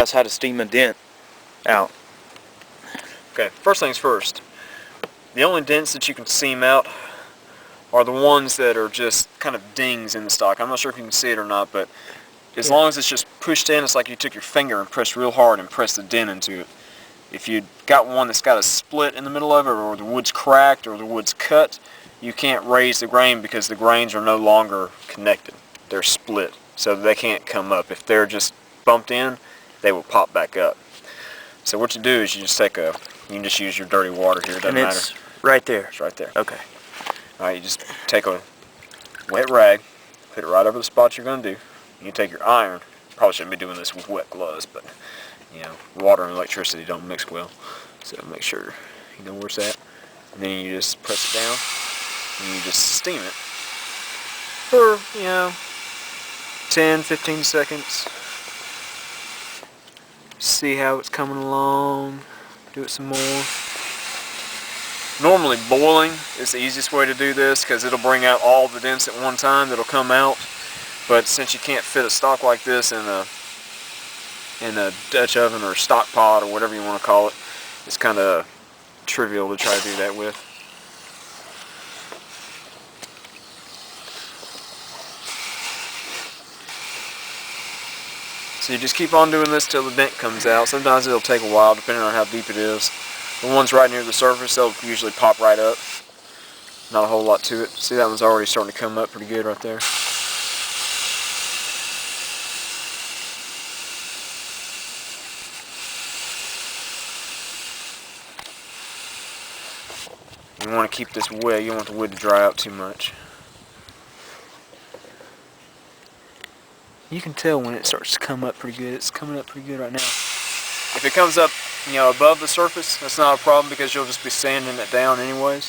guys how to steam a dent out. Okay, first things first. The only dents that you can steam out are the ones that are just kind of dings in the stock. I'm not sure if you can see it or not, but as long as it's just pushed in, it's like you took your finger and pressed real hard and pressed the dent into it. If you got one that's got a split in the middle of it, or the wood's cracked, or the wood's cut, you can't raise the grain because the grains are no longer connected. They're split, so they can't come up. If they're just bumped in, they will pop back up. So what you do is you just take you can just use your dirty water here, it doesn't matter. It's right there. It's right there. Okay. Alright, you just take a wet rag, put it right over the spot you're going to do. You take your iron. Probably shouldn't be doing this with wet gloves, but you know, water and electricity don't mix well. So make sure you know where it's at. And then you just press it down and you just steam it for, 10, 15 seconds. See how it's coming along. Do it some more. Normally boiling is the easiest way to do this because it'll bring out all the dents at one time that'll come out. But since you can't fit a stock like this in a Dutch oven or stock pot or whatever you want to call it, it's kind of trivial to try to do that with. So you just keep on doing this till the dent comes out. Sometimes it'll take a while depending on how deep it is. The ones right near the surface, they'll usually pop right up. Not a whole lot to it. See, that one's already starting to come up pretty good right there. You want to keep this wet. You don't want the wood to dry out too much. You can tell when it starts to come up pretty good. It's coming up pretty good right now. If it comes up, above the surface, that's not a problem because you'll just be sanding it down anyways.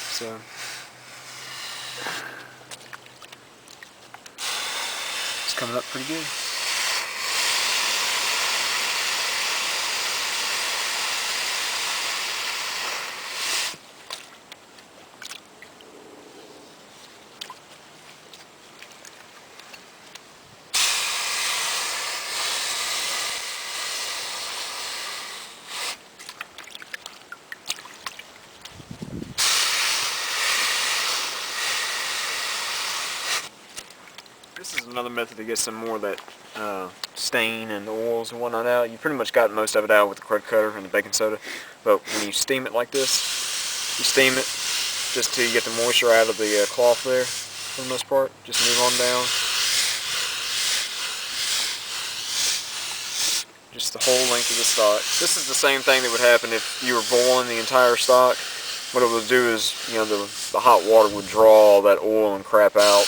So it's coming up pretty good. This is another method to get some more of that stain and oils and whatnot out. You pretty much got most of it out with the crud cutter and the baking soda. But when you steam it like this, you steam it just till you get the moisture out of the cloth there for the most part. Just move on down. Just the whole length of the stock. This is the same thing that would happen if you were boiling the entire stock. What it would do is, the hot water would draw all that oil and crap out.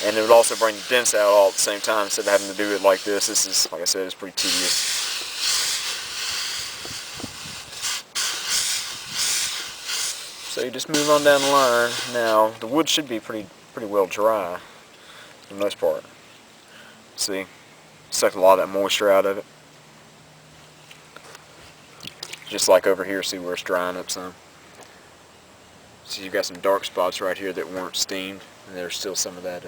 And it would also bring the dents out all at the same time instead of having to do it like this. This is, like I said, it's pretty tedious. So you just move on down the line. Now, the wood should be pretty well dry for the most part. See, sucked a lot of that moisture out of it. Just like over here, see where it's drying up some. See, you've got some dark spots right here that weren't steamed. And there's still some of that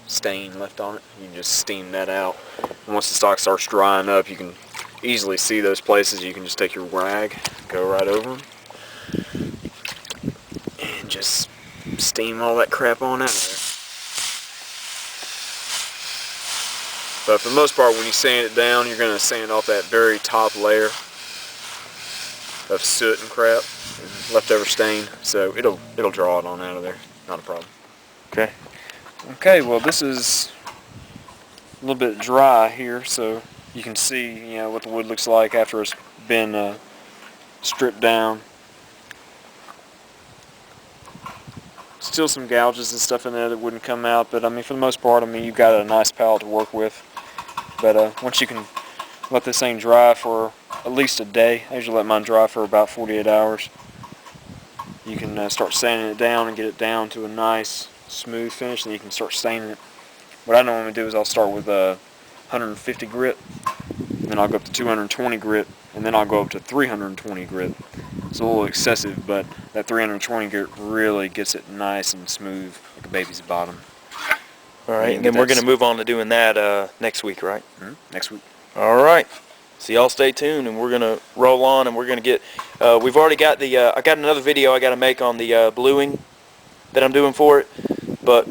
stain left on it. You can just steam that out. And once the stock starts drying up, you can easily see those places. You can just take your rag, go right over them, and just steam all that crap on out of there. But for the most part, when you sand it down, you're going to sand off that very top layer of soot and crap, and leftover stain. So it'll draw it on out of there. Not a problem. Okay. Okay, well this is a little bit dry here, so you can see what the wood looks like after it's been stripped down. Still some gouges and stuff in there that wouldn't come out, but for the most part, you've got a nice palette to work with. But once you can let this thing dry for at least a day, I usually let mine dry for about 48 hours. You can start sanding it down and get it down to a nice smooth finish, and you can start staining it. What I normally do is I'll start with 150 grit, and then I'll go up to 220 grit, and then I'll go up to 320 grit. It's a little excessive, but that 320 grit really gets it nice and smooth like a baby's bottom. All right, and then we're going to move on to doing that next week, right? Next week. All right. So y'all stay tuned, and we're going to roll on, and we're going to get, we've already got the, I got another video I got to make on the bluing that I'm doing for it, but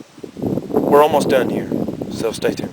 we're almost done here, so stay tuned.